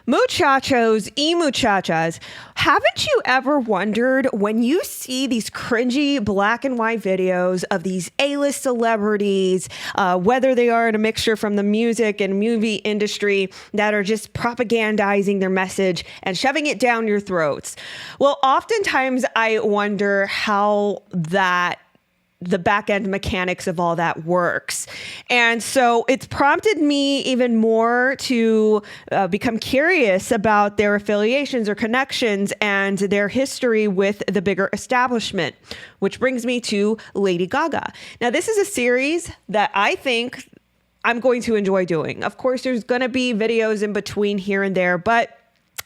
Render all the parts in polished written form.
Muchachos y muchachas, haven't you ever wondered when you see these cringy black and white videos of these A-list celebrities, whether they are in a mixture from the music and movie industry that are just propagandizing their message and shoving it down your throats? Well, oftentimes I wonder how the back end mechanics of all that works. And so it's prompted me even more to become curious about their affiliations or connections and their history with the bigger establishment, which brings me to Lady Gaga. Now, this is a series that I think I'm going to enjoy doing. Of course, there's going to be videos in between here and there, but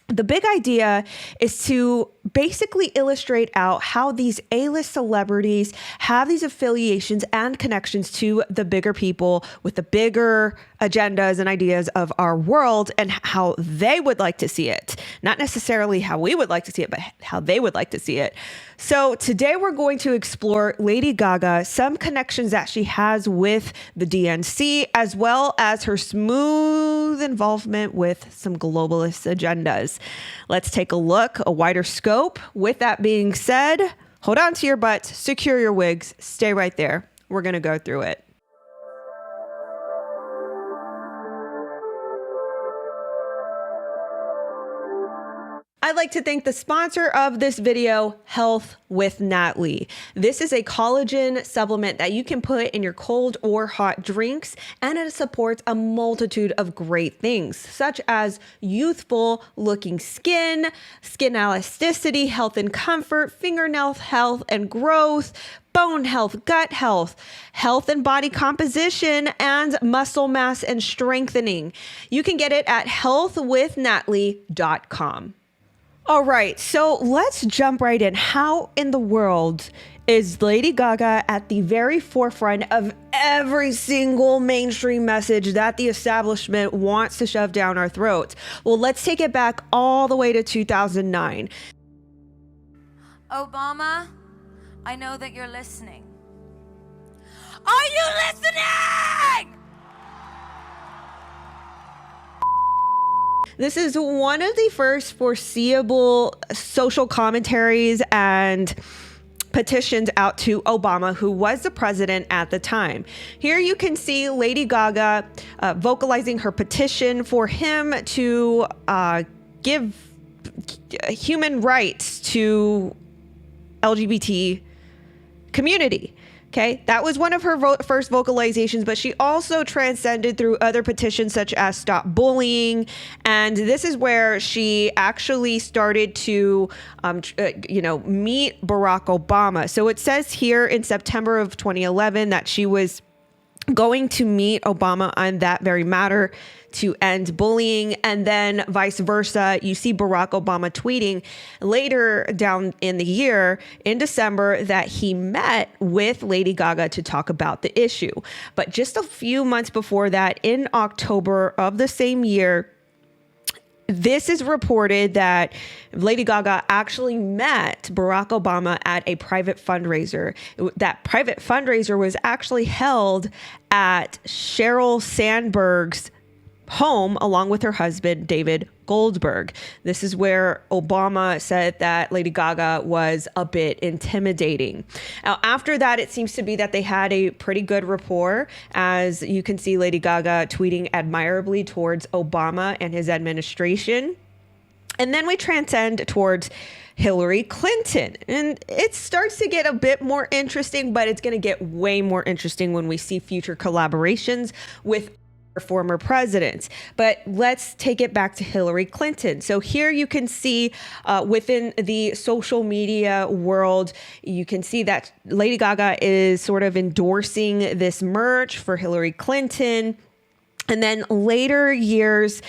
the big idea is to basically illustrate out how these A-list celebrities have these affiliations and connections to the bigger people with the bigger agendas and ideas of our world and how they would like to see it. Not necessarily how we would like to see it, but how they would like to see it. So today we're going to explore Lady Gaga, some connections that she has with the DNC, as well as her smooth involvement with some globalist agendas. Let's take a look, a wider scope. With that being said, hold on to your butts, secure your wigs, stay right there. We're going to go through it. I'd like to thank the sponsor of this video, Health with Natalie. This is a collagen supplement that you can put in your cold or hot drinks, and it supports a multitude of great things, such as youthful looking skin elasticity, health and comfort, fingernail health and growth, bone health, gut health, health and body composition, and muscle mass and strengthening. You can get it at healthwithnatalie.com. All right, so let's jump right in. How in the world is Lady Gaga at the very forefront of every single mainstream message that the establishment wants to shove down our throats? Well, let's take it back all the way to 2009. Obama, I know that you're listening. Are you listening? This is one of the first foreseeable social commentaries and petitions out to Obama, who was the president at the time. Here you can see Lady Gaga vocalizing her petition for him to give human rights to LGBT community. Okay, that was one of her first vocalizations, but she also transcended through other petitions such as Stop Bullying. And this is where she actually started to, meet Barack Obama. So it says here in September of 2011 that she was going to meet Obama on that very matter to end bullying, and then vice versa. You see Barack Obama tweeting later down in the year in December that he met with Lady Gaga to talk about the issue. But just a few months before that, in October of the same year, this is reported that Lady Gaga actually met Barack Obama at a private fundraiser. That private fundraiser was actually held at Sheryl Sandberg's home along with her husband, David Goldberg. This is where Obama said that Lady Gaga was a bit intimidating. Now, after that, it seems to be that they had a pretty good rapport, as you can see Lady Gaga tweeting admirably towards Obama and his administration. And then we transcend towards Hillary Clinton. And it starts to get a bit more interesting, but it's going to get way more interesting when we see future collaborations with former presidents. But let's take it back to Hillary Clinton. So here you can see within the social media world, you can see that Lady Gaga is sort of endorsing this merch for Hillary Clinton. And then later years,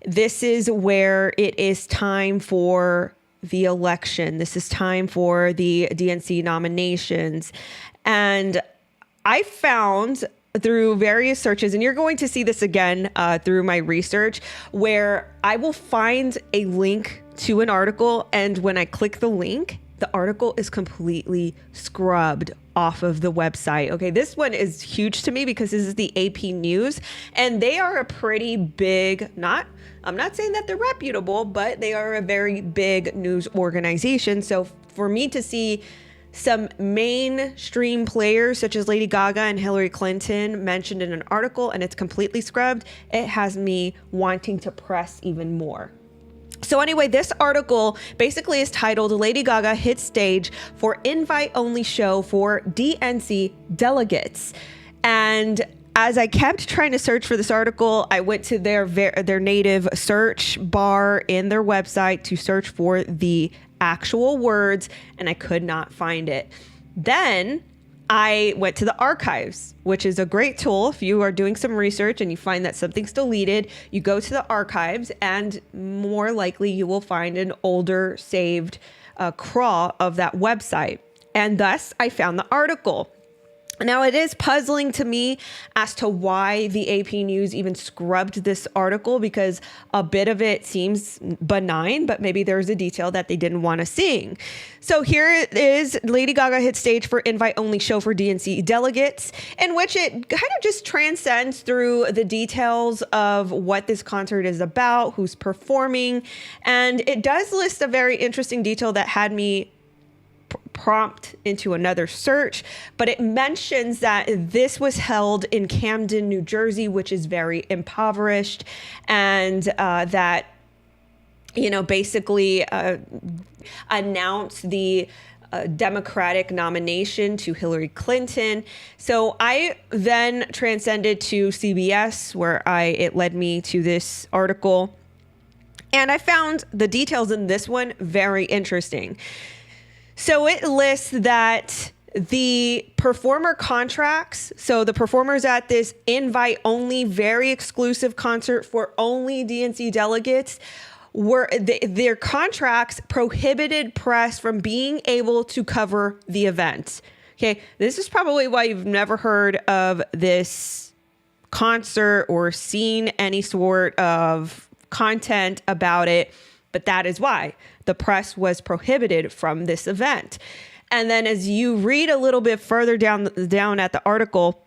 this is where it is time for the election. This is time for the DNC nominations. And I found through various searches, and you're going to see this again through my research, where I will find a link to an article, and when I click the link, the article is completely scrubbed off of the website. Okay, this one is huge to me because this is the AP News, and they are a pretty big, I'm not saying that they're reputable, but they are a very big news organization. So for me to see some mainstream players such as Lady Gaga and Hillary Clinton mentioned in an article and it's completely scrubbed, it has me wanting to press even more. So anyway, this article basically is titled Lady Gaga Hits Stage for Invite-Only Show for DNC Delegates. And as I kept trying to search for this article, I went to their native search bar in their website to search for the actual words, and I could not find it. Then I went to the archives, which is a great tool. If you are doing some research and you find that something's deleted, you go to the archives and more likely you will find an older saved crawl of that website. And thus I found the article. Now, it is puzzling to me as to why the AP News even scrubbed this article, because a bit of it seems benign, but maybe there's a detail that they didn't want to see. So here it is, Lady Gaga hits stage for invite-only show for DNC delegates, in which it kind of just transcends through the details of what this concert is about, who's performing, and it does list a very interesting detail that had me prompt into another search, but it mentions that this was held in Camden, New Jersey, which is very impoverished, and that, basically announced the Democratic nomination to Hillary Clinton. So I then transcended to CBS, where it led me to this article, and I found the details in this one very interesting. So it lists that the performer contracts, so the performers at this invite-only, very exclusive concert for only DNC delegates, their contracts prohibited press from being able to cover the event. Okay, this is probably why you've never heard of this concert or seen any sort of content about it, but that is why the press was prohibited from this event. And then as you read a little bit further down at the article,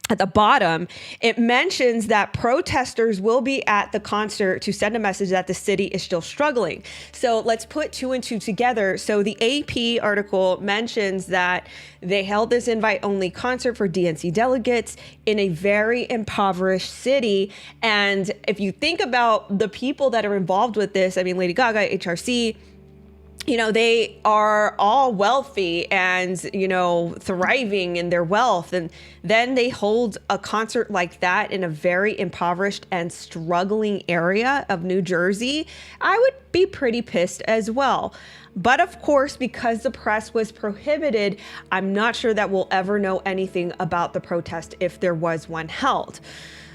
at the bottom, it mentions that protesters will be at the concert to send a message that the city is still struggling. So let's put two and two together. So the AP article mentions that they held this invite-only concert for DNC delegates in a very impoverished city. And if you think about the people that are involved with this, I mean, Lady Gaga, HRC, they are all wealthy and, thriving in their wealth. And then they hold a concert like that in a very impoverished and struggling area of New Jersey. I would be pretty pissed as well. But of course, because the press was prohibited, I'm not sure that we'll ever know anything about the protest if there was one held.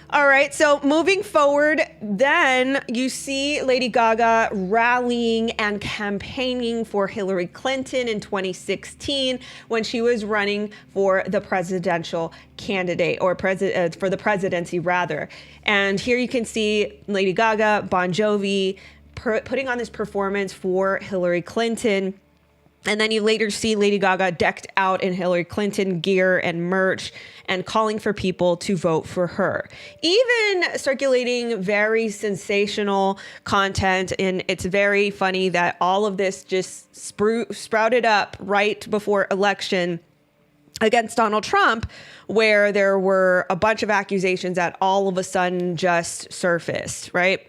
All right, so moving forward, then you see Lady Gaga rallying and campaigning for Hillary Clinton in 2016 when she was running for the presidential candidate, or for the presidency rather. And here you can see Lady Gaga, Bon Jovi, putting on this performance for Hillary Clinton. And then you later see Lady Gaga decked out in Hillary Clinton gear and merch and calling for people to vote for her. Even circulating very sensational content. And it's very funny that all of this just sprouted up right before election against Donald Trump, where there were a bunch of accusations that all of a sudden just surfaced, right?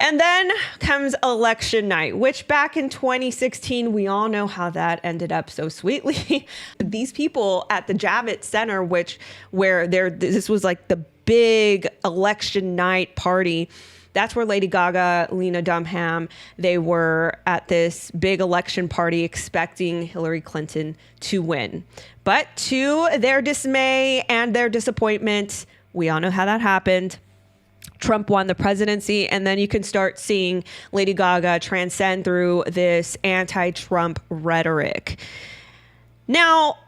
And then comes election night, which back in 2016, we all know how that ended up so sweetly. These people at the Javits Center, this was like the big election night party. That's where Lady Gaga, Lena Dunham, they were at this big election party expecting Hillary Clinton to win. But to their dismay and their disappointment, we all know how that happened. Trump won the presidency, and then you can start seeing Lady Gaga transcend through this anti-Trump rhetoric. Now,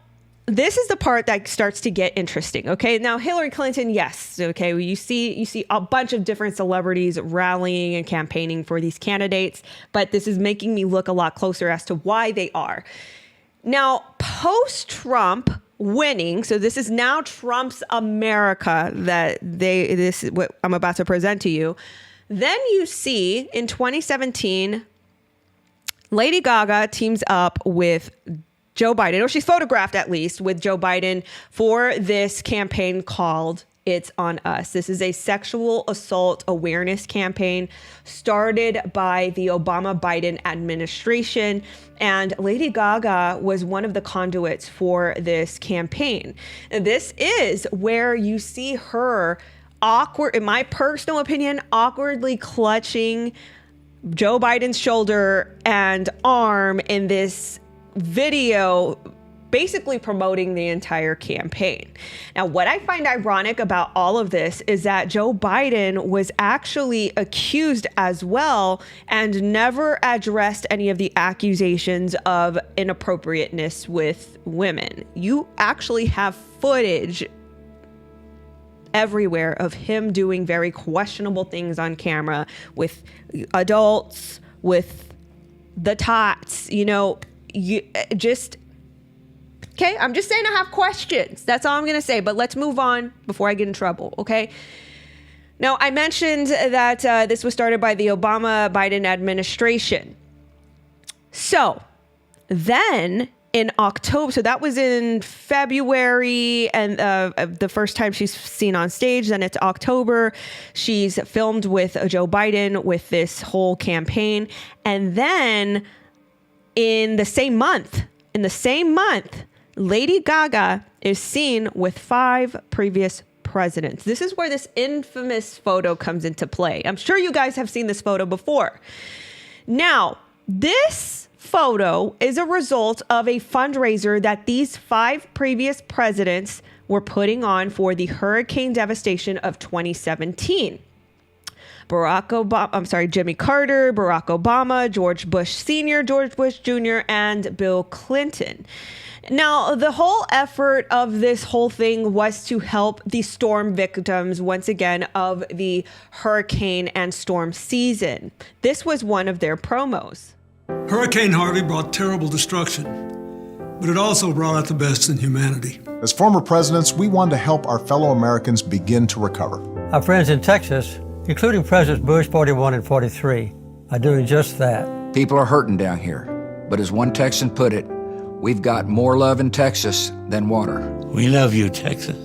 this is the part that starts to get interesting. Okay. Now, Hillary Clinton, yes. Okay. You see a bunch of different celebrities rallying and campaigning for these candidates, but this is making me look a lot closer as to why they are. Now, post-Trump winning, so this is now Trump's America this is what I'm about to present to you. Then you see in 2017, Lady Gaga teams up with Joe Biden, or she's photographed at least with Joe Biden for this campaign called It's on Us. This is a sexual assault awareness campaign started by the Obama-Biden administration. And Lady Gaga was one of the conduits for this campaign. And this is where you see her in my personal opinion, awkwardly clutching Joe Biden's shoulder and arm in this video, basically promoting the entire campaign. Now, what I find ironic about all of this is that Joe Biden was actually accused as well and never addressed any of the accusations of inappropriateness with women. You actually have footage everywhere of him doing very questionable things on camera with adults, with the tots, okay, I'm just saying I have questions. That's all I'm going to say. But let's move on before I get in trouble, okay? Now, I mentioned that this was started by the Obama-Biden administration. So then in October, so that was in February, and the first time she's seen on stage. Then it's October. She's filmed with Joe Biden with this whole campaign. And then in the same month, Lady Gaga is seen with 5 previous presidents. This is where this infamous photo comes into play. I'm sure you guys have seen this photo before. Now, this photo is a result of a fundraiser that these 5 previous presidents were putting on for the hurricane devastation of 2017. Jimmy Carter, Barack Obama, George Bush Sr., George Bush Jr., and Bill Clinton. Now, the whole effort of this whole thing was to help the storm victims, once again, of the hurricane and storm season. This was one of their promos. Hurricane Harvey brought terrible destruction, but it also brought out the best in humanity. As former presidents, we want to help our fellow Americans begin to recover. Our friends in Texas, including Presidents Bush 41 and 43, are doing just that. People are hurting down here, but as one Texan put it, we've got more love in Texas than water. We love you, Texas.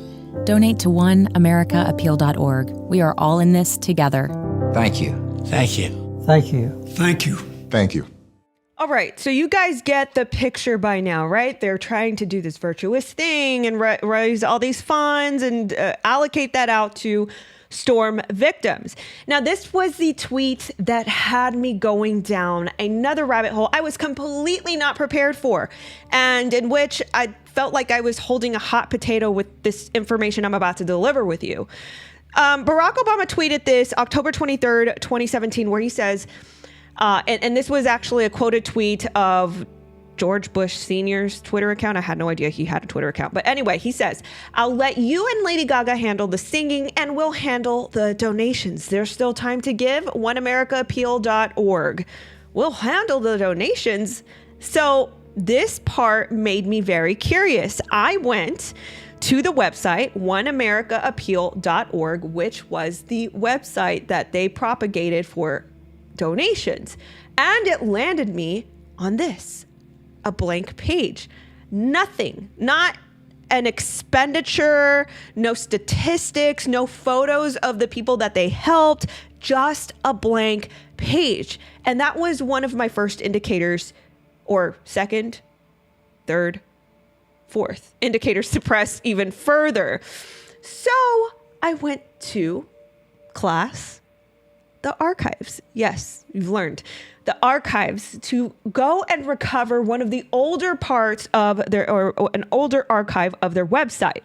Donate to oneamericaappeal.org. We are all in this together. Thank you. Thank you. Thank you. Thank you. Thank you. All right, so you guys get the picture by now, right? They're trying to do this virtuous thing and raise all these funds and allocate that out to storm victims. Now, this was the tweet that had me going down another rabbit hole I was completely not prepared for, and in which I felt like I was holding a hot potato with this information I'm about to deliver with you. Barack Obama tweeted this October 23rd, 2017, where he says, and this was actually a quoted tweet of George Bush Sr.'s Twitter account. I had no idea he had a Twitter account. But anyway, he says, "I'll let you and Lady Gaga handle the singing and we'll handle the donations. There's still time to give. oneamericaappeal.org. We'll handle the donations." So this part made me very curious. I went to the website, oneamericaappeal.org, which was the website that they propagated for donations. And it landed me on this. A blank page. Nothing. Not an expenditure, no statistics, no photos of the people that they helped, just a blank page. And that was one of my first indicators, or second, third, fourth indicators to press even further. So I went to class, the archives. Yes, you've learned. The archives, to go and recover one of the older parts of their, or an older archive of their website.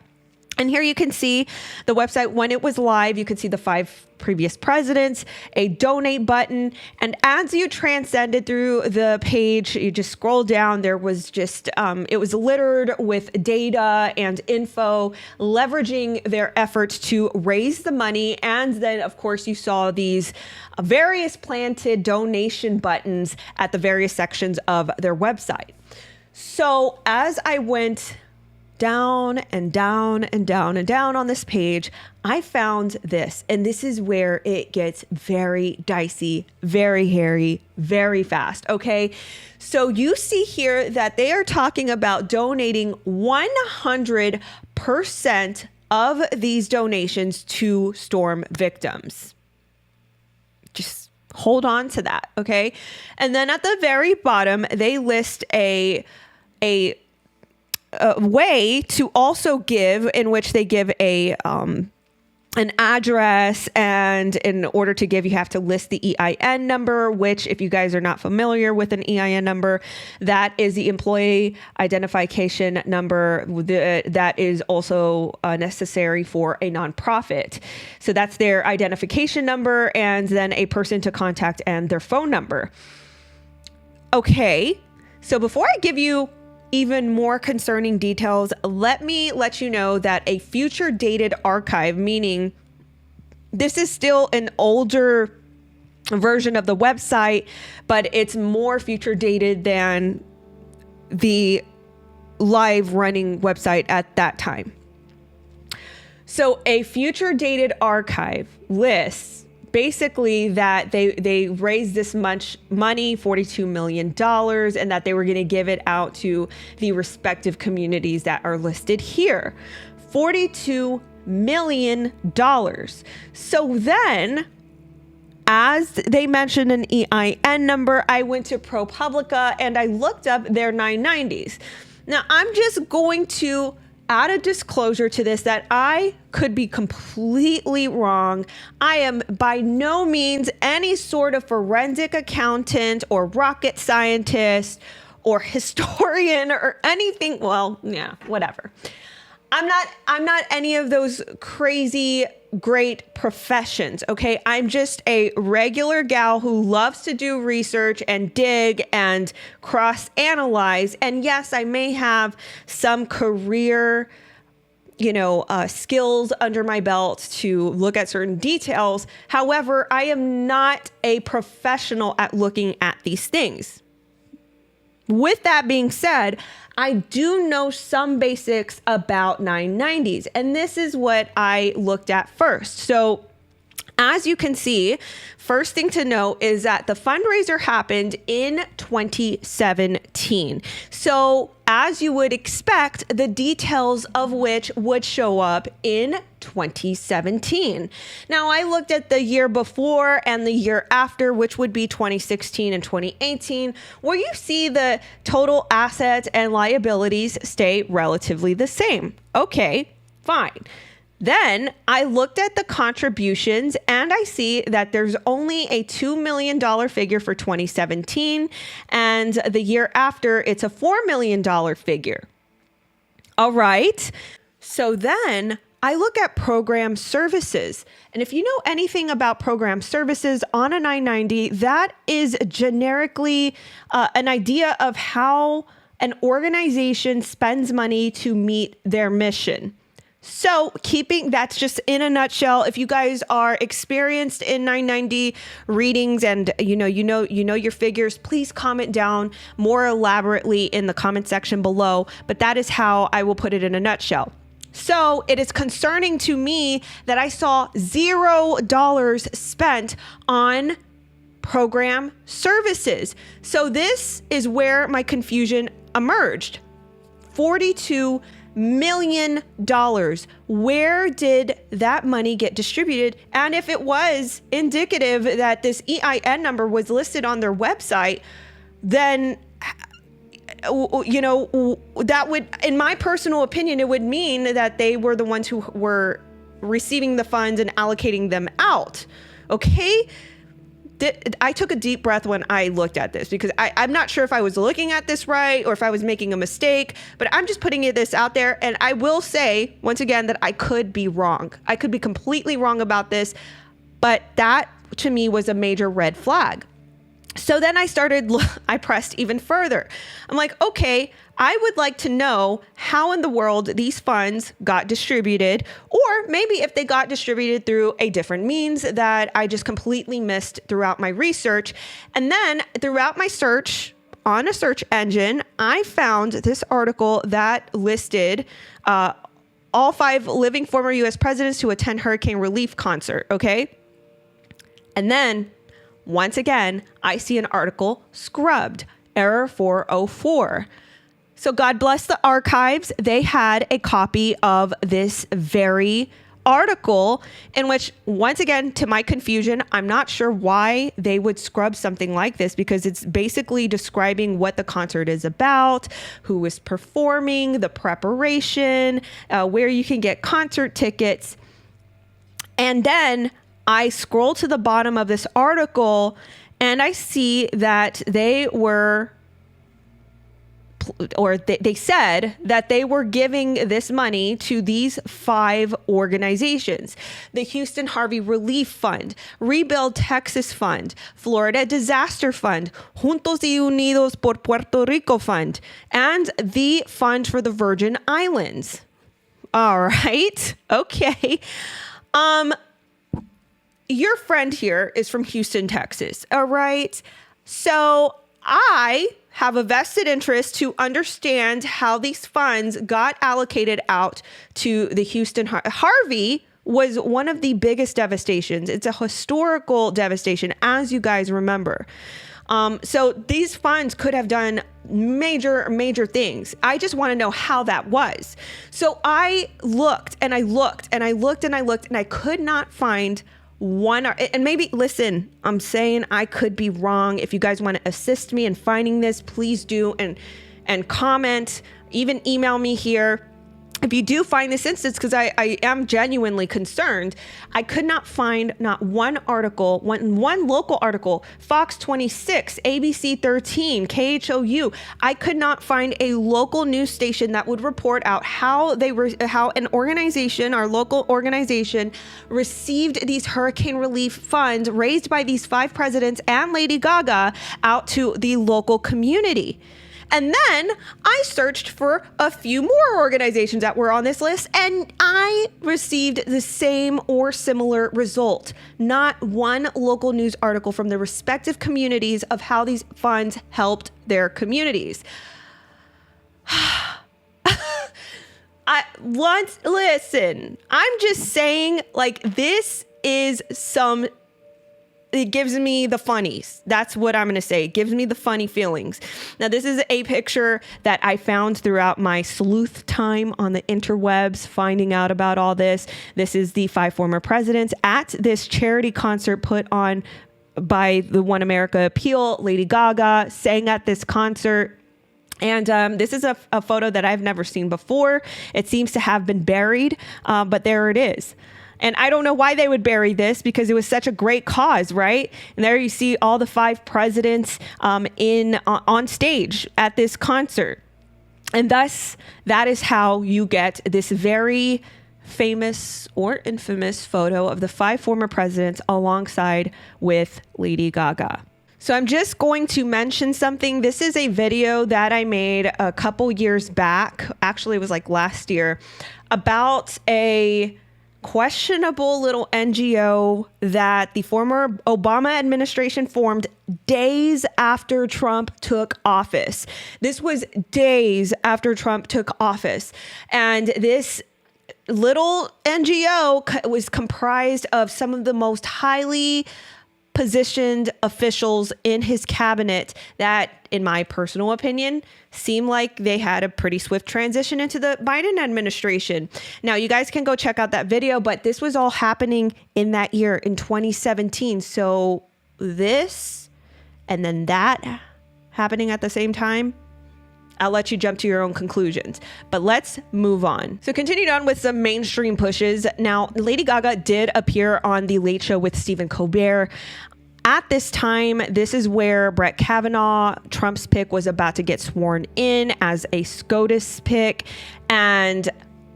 And here you can see the website when it was live. You can see the 5 previous presidents, a donate button. And as you transcended through the page, you just scroll down, there was just, it was littered with data and info, leveraging their efforts to raise the money. And then, of course, you saw these various planted donation buttons at the various sections of their website. So as I went down and down and down and down on this page, I found this, and this is where it gets very dicey, very hairy, very fast. Okay. So you see here that they are talking about donating 100% of these donations to storm victims. Just hold on to that. Okay. And then at the very bottom, they list a way to also give, in which they give an address, and in order to give, you have to list the EIN number, which, if you guys are not familiar with an EIN number, that is the employee identification number that is also necessary for a nonprofit. So that's their identification number, and then a person to contact and their phone number. Okay, so before I give you even more concerning details, let me let you know that a future dated archive, meaning this is still an older version of the website, but it's more future dated than the live running website at that time. So a future dated archive lists basically that they raised this much money, $42 million, and that they were going to give it out to the respective communities that are listed here. $42 million. So then, as they mentioned an EIN number, I went to ProPublica and I looked up their 990s. Now, I'm just going to add a disclosure to this that I could be completely wrong. I am by no means any sort of forensic accountant or rocket scientist or historian or anything. Well, yeah, whatever. I'm not any of those crazy great professions, okay? I'm just a regular gal who loves to do research and dig and cross-analyze. And yes, I may have some career, skills under my belt to look at certain details. However, I am not a professional at looking at these things. With that being said, I do know some basics about 990s, and this is what I looked at first. So as you can see, first thing to know is that the fundraiser happened in 2017. So as you would expect, the details of which would show up in 2017. Now, I looked at the year before and the year after, which would be 2016 and 2018, where you see the total assets and liabilities stay relatively the same. Okay, fine. Then I looked at the contributions and I see that there's only a $2 million figure for 2017. And the year after, it's a $4 million figure. All right. So then I look at program services. And if you know anything about program services on a 990, that is generically an idea of how an organization spends money to meet their mission. So that's just in a nutshell. If you guys are experienced in 990 readings and you know your figures, please comment down more elaborately in the comment section below. But that is how I will put it in a nutshell. So it is concerning to me that I saw $0 spent on program services. So this is where my confusion emerged. $42 million. Where did that money get distributed? And if it was indicative that this EIN number was listed on their website, then that would, in my personal opinion, it would mean that they were the ones who were receiving the funds and allocating them out. Okay? I took a deep breath when I looked at this, because I'm not sure if I was looking at this right or if I was making a mistake, but I'm just putting this out there. And I will say once again that I could be wrong. I could be completely wrong about this, but that to me was a major red flag. So then I pressed even further. I'm like, okay, I would like to know how in the world these funds got distributed, or maybe if they got distributed through a different means that I just completely missed throughout my research. And then throughout my search on a search engine, I found this article that listed all 5 living former U.S. presidents to attend hurricane relief concert, okay? And then once again, I see an article scrubbed, error 404. So God bless the archives. They had a copy of this very article in which, once again, to my confusion, I'm not sure why they would scrub something like this, because it's basically describing what the concert is about, who is performing, the preparation, where you can get concert tickets. And then I scroll to the bottom of this article and I see that they said that they were giving this money to these 5 organizations: the Houston Harvey Relief Fund, Rebuild Texas Fund, Florida Disaster Fund, Juntos y Unidos por Puerto Rico Fund, and the Fund for the Virgin Islands. All right. Okay. Your friend here is from Houston, Texas. All right. So I have a vested interest to understand how these funds got allocated out to the Houston. Harvey was one of the biggest devastations. It's a historical devastation, as you guys remember. So these funds could have done major things. I just want to know how that was. So I looked and I looked and I looked and I looked and I could not find one. And maybe, listen, I'm saying I could be wrong. If you guys want to assist me in finding this, please do, and comment, even email me here. If you do find this instance, because I am genuinely concerned, I could not find not one article, one local article, Fox 26, ABC 13, KHOU. I could not find a local news station that would report out how an organization, our local organization, received these hurricane relief funds raised by these 5 presidents and Lady Gaga out to the local community. And then I searched for a few more organizations that were on this list, and I received the same or similar result. Not one local news article from the respective communities of how these funds helped their communities. Listen, I'm just saying, like, this is some... It gives me the funnies. That's what I'm going to say. It gives me the funny feelings. Now, this is a picture that I found throughout my sleuth time on the interwebs, finding out about all this. This is the 5 former presidents at this charity concert put on by the One America Appeal. Lady Gaga sang at this concert. And this is a photo that I've never seen before. It seems to have been buried, but there it is. And I don't know why they would bury this, because it was such a great cause, right? And there you see all the 5 presidents on stage at this concert. And thus, that is how you get this very famous or infamous photo of the 5 former presidents alongside with Lady Gaga. So I'm just going to mention something. This is a video that I made a couple years back. Actually, it was like last year, about a questionable little NGO that the former Obama administration formed days after Trump took office. This was days after Trump took office. And this little NGO was comprised of some of the most highly positioned officials in his cabinet that, in my personal opinion, seem like they had a pretty swift transition into the Biden administration. Now, you guys can go check out that video, but this was all happening in that year, in 2017. So this and then that happening at the same time, I'll let you jump to your own conclusions, but let's move on. So continued on with some mainstream pushes. Now, Lady Gaga did appear on The Late Show with Stephen Colbert. At this time, this is where Brett Kavanaugh, Trump's pick, was about to get sworn in as a SCOTUS pick. And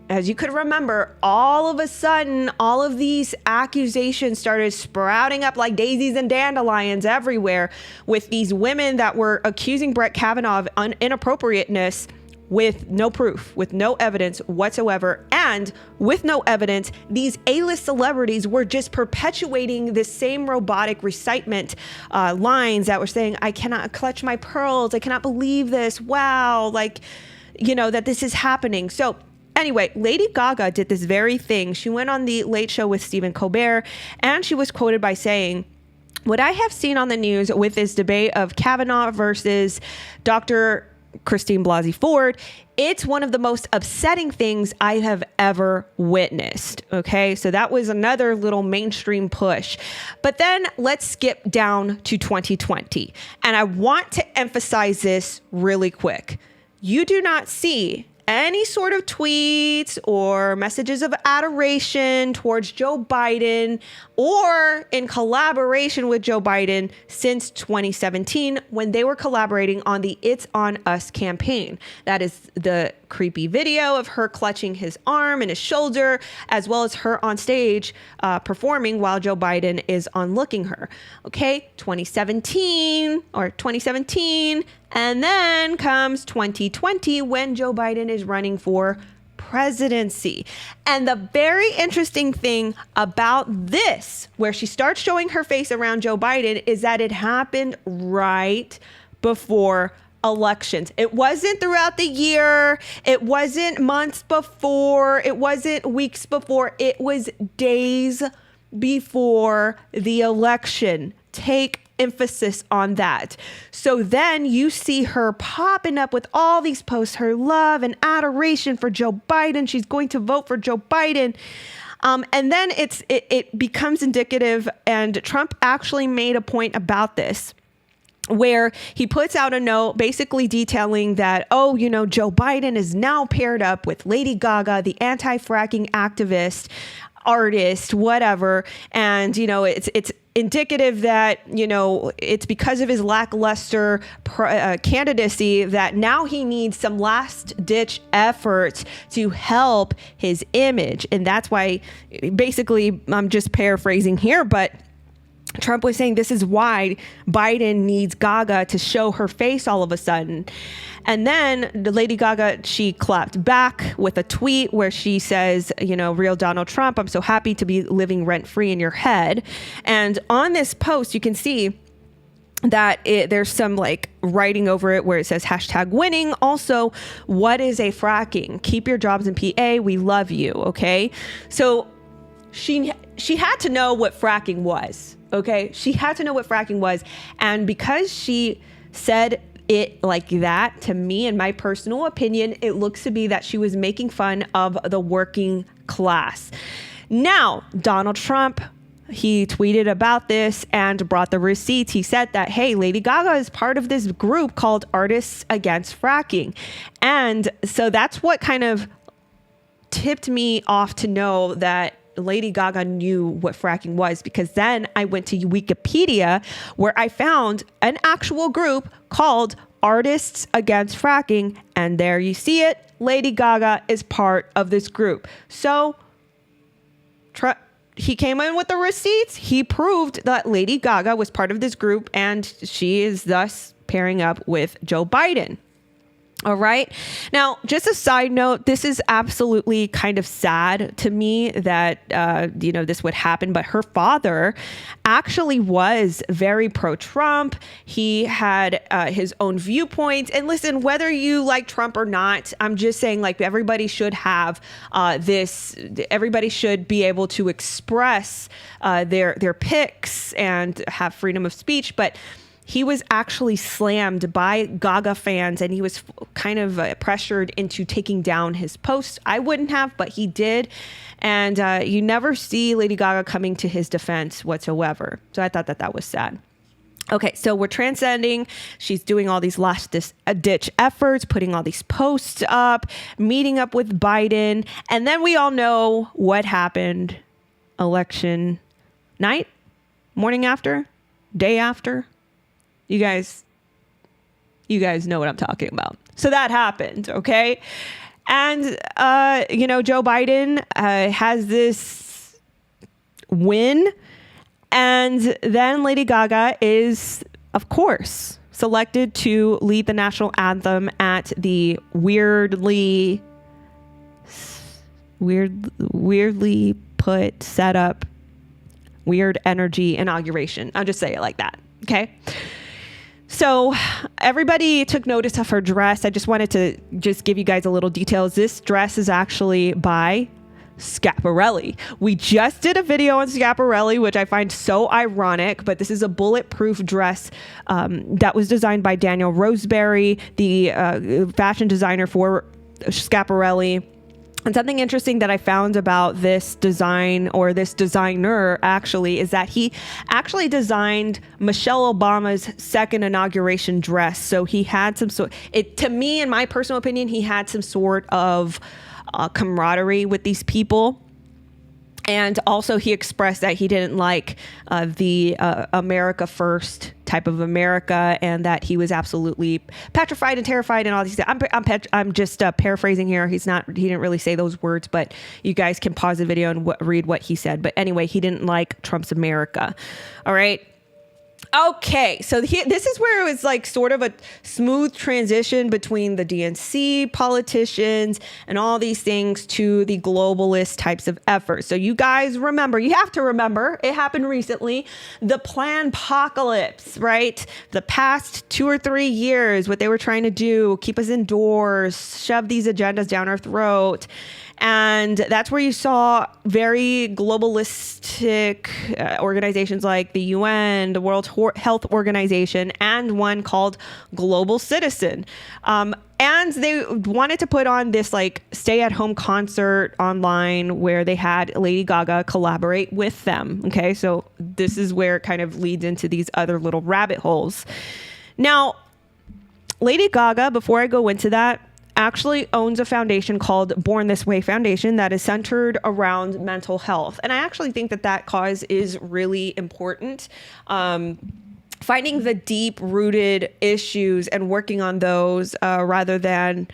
as you could remember, all of a sudden, all of these accusations started sprouting up like daisies and dandelions everywhere, with these women that were accusing Brett Kavanaugh of inappropriateness with no proof, with no evidence whatsoever. And with no evidence, these A-list celebrities were just perpetuating the same robotic recitement lines that were saying, I cannot clutch my pearls. I cannot believe this. Wow. Like, that this is happening. So anyway, Lady Gaga did this very thing. She went on the Late Show with Stephen Colbert, and she was quoted by saying, what I have seen on the news with this debate of Kavanaugh versus Dr. Christine Blasey Ford, it's one of the most upsetting things I have ever witnessed. Okay, so that was another little mainstream push. But then let's skip down to 2020. And I want to emphasize this really quick. You do not see any sort of tweets or messages of adoration towards Joe Biden or in collaboration with Joe Biden since 2017, when they were collaborating on the It's On Us campaign. That is the creepy video of her clutching his arm and his shoulder, as well as her on stage performing while Joe Biden is onlooking her. Okay, 2017. And then comes 2020 when Joe Biden is running for presidency. And the very interesting thing about this, where she starts showing her face around Joe Biden, is that it happened right before elections. It wasn't throughout the year. It wasn't months before. It wasn't weeks before. It was days before the election. Take emphasis on that. So then you see her popping up with all these posts, her love and adoration for Joe Biden. She's going to vote for Joe Biden. And then it becomes indicative, and Trump actually made a point about this, where he puts out a note basically detailing that, Joe Biden is now paired up with Lady Gaga, the anti-fracking activist, artist, whatever. And, it's indicative that, it's because of his lackluster candidacy that now he needs some last ditch efforts to help his image. And that's why, basically, I'm just paraphrasing here, but Trump was saying this is why Biden needs Gaga to show her face all of a sudden. And then the Lady Gaga, she clapped back with a tweet where she says, real Donald Trump, I'm so happy to be living rent free in your head. And on this post, you can see that there's some writing over it where it says #winning. Also, what is a fracking? Keep your jobs in PA. We love you. Okay. So she had to know what fracking was. Okay. She had to know what fracking was. And because she said it like that, to me, in my personal opinion, it looks to be that she was making fun of the working class. Now, Donald Trump, he tweeted about this and brought the receipts. He said that, hey, Lady Gaga is part of this group called Artists Against Fracking. And so that's what kind of tipped me off to know that Lady Gaga knew what fracking was, because then I went to Wikipedia, where I found an actual group called Artists Against Fracking. And there you see it. Lady Gaga is part of this group. So he came in with the receipts. He proved that Lady Gaga was part of this group, and she is thus pairing up with Joe Biden. All right. Now, just a side note, this is absolutely kind of sad to me that, this would happen. But her father actually was very pro-Trump. He had his own viewpoints. And listen, whether you like Trump or not, I'm just saying, everybody should have everybody should be able to express their picks and have freedom of speech. But he was actually slammed by Gaga fans, and he was kind of pressured into taking down his post. I wouldn't have, but he did. And you never see Lady Gaga coming to his defense whatsoever. So I thought that was sad. Okay, so we're transcending. She's doing all these last ditch efforts, putting all these posts up, meeting up with Biden. And then we all know what happened election night, morning after. day after. You guys know what I'm talking about. So that happened, okay? And, Joe Biden has this win. And then Lady Gaga is, of course, selected to lead the national anthem at the weirdly set up Weird Energy inauguration. I'll just say it like that. Okay. So everybody took notice of her dress. I just wanted to just give you guys a little details. This dress is actually by Schiaparelli. We just did a video on Schiaparelli, which I find so ironic, but this is a bulletproof dress that was designed by Daniel Roseberry, the fashion designer for Schiaparelli. And something interesting that I found about this design, or this designer actually, is that he actually designed Michelle Obama's second inauguration dress. So he had some sort, to me, in my personal opinion, he had some sort of camaraderie with these people. And also he expressed that he didn't like the America First type of America, and that he was absolutely petrified and terrified and all these things. I'm just paraphrasing here. He didn't really say those words, but you guys can pause the video and read what he said. But anyway, he didn't like Trump's America. All right. Okay, so this is where it was like sort of a smooth transition between the DNC politicians and all these things to the globalist types of efforts. So you guys remember, you have to remember, it happened recently, the Planpocalypse, right? The past 2 or 3 years, what they were trying to do, keep us indoors, shove these agendas down our throat. And that's where you saw very globalistic organizations like the UN, the World Health Organization, and one called Global Citizen. And they wanted to put on this like stay-at-home concert online where they had Lady Gaga collaborate with them. Okay, so this is where it kind of leads into these other little rabbit holes. Now, Lady Gaga, before I go into that, actually owns a foundation called Born This Way Foundation that is centered around mental health. And I actually think that cause is really important. Finding the deep-rooted issues and working on those rather than,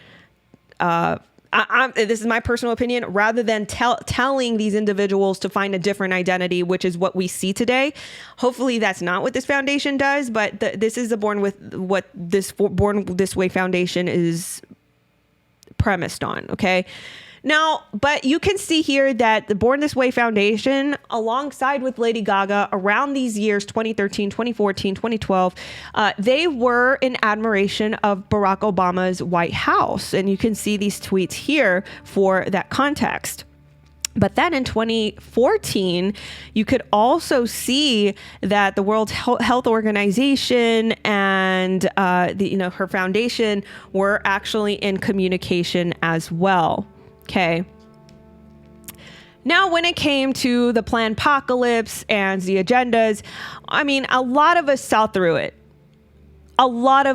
this is my personal opinion, rather than telling these individuals to find a different identity, which is what we see today. Hopefully that's not what this foundation does, but this is Born This Way Foundation is premised on. Okay. Now, but you can see here that the Born This Way Foundation, alongside with Lady Gaga, around these years, 2013, 2014, 2012, they were in admiration of Barack Obama's White House. And you can see these tweets here for that context. But then in 2014, you could also see that the World Health Organization and her foundation were actually in communication as well. Okay. Now, when it came to the Planpocalypse and the agendas, I mean, a lot of us saw through it. A lot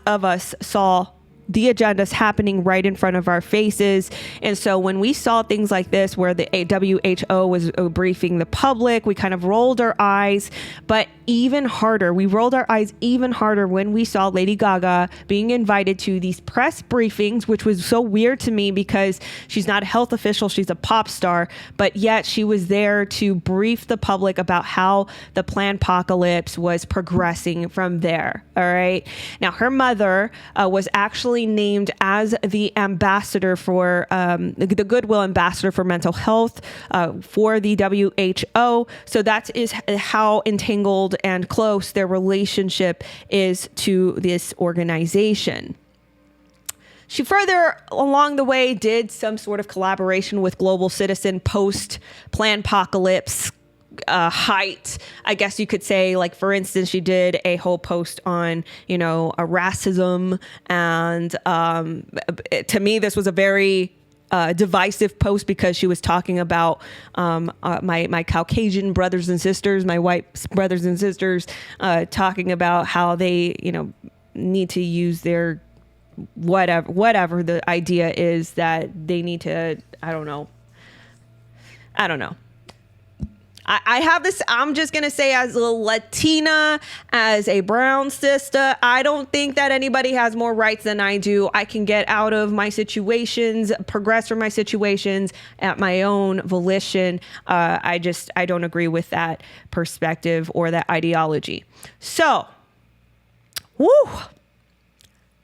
of us saw the agendas happening right in front of our faces. And so when we saw things like this, where the WHO was briefing the public, we kind of rolled our eyes, but we rolled our eyes even harder when we saw Lady Gaga being invited to these press briefings, which was so weird to me because she's not a health official, she's a pop star, but yet she was there to brief the public about how the Planpocalypse was progressing from there. All right. Now, her mother was actually named as the ambassador for the Goodwill Ambassador for Mental Health for the WHO. So that is how entangled and close their relationship is to this organization. She further along the way did some sort of collaboration with Global Citizen post Planpocalypse height, I guess you could say. Like, for instance, she did a whole post on, a racism. And to me, this was a very divisive post because she was talking about my Caucasian brothers and sisters, my white brothers and sisters, talking about how they, need to use their whatever the idea is that they need to, I don't know. I have this, I'm just going to say, as a Latina, as a brown sister, I don't think that anybody has more rights than I do. I can get out of my situations, progress from my situations at my own volition. I don't agree with that perspective or that ideology. So, woo,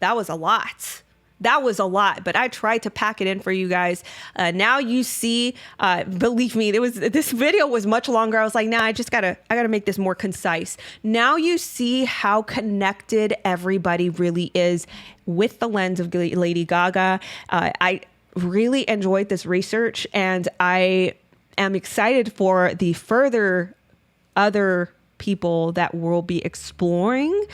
that was a lot. That was a lot, but I tried to pack it in for you guys. Now you see, believe me, this video was much longer. I was like, nah, I gotta make this more concise. Now you see how connected everybody really is with the lens of Lady Gaga. I really enjoyed this research, and I am excited for the further other people that we'll be exploring.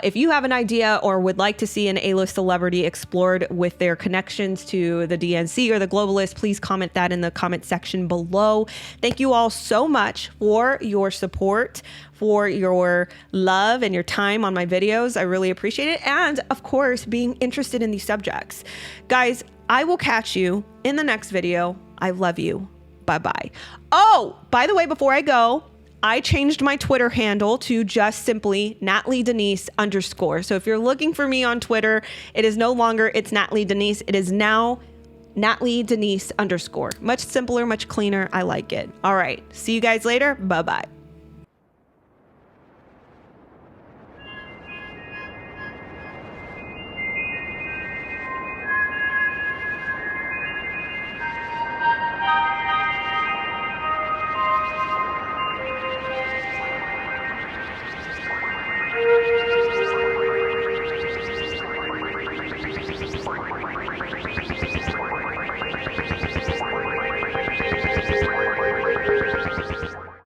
If you have an idea or would like to see an A-list celebrity explored with their connections to the DNC or the globalists, please comment that in the comment section below. Thank you all so much for your support, for your love and your time on my videos. I really appreciate it. And of course, being interested in these subjects. Guys, I will catch you in the next video. I love you. Bye-bye. Oh, by the way, before I go, I changed my Twitter handle to just simply @NatalieDenise_. So if you're looking for me on Twitter, it is no longer it's Natalie Denise. It is now @NatalieDenise_. Much simpler, much cleaner. I like it. All right. See you guys later. Bye-bye.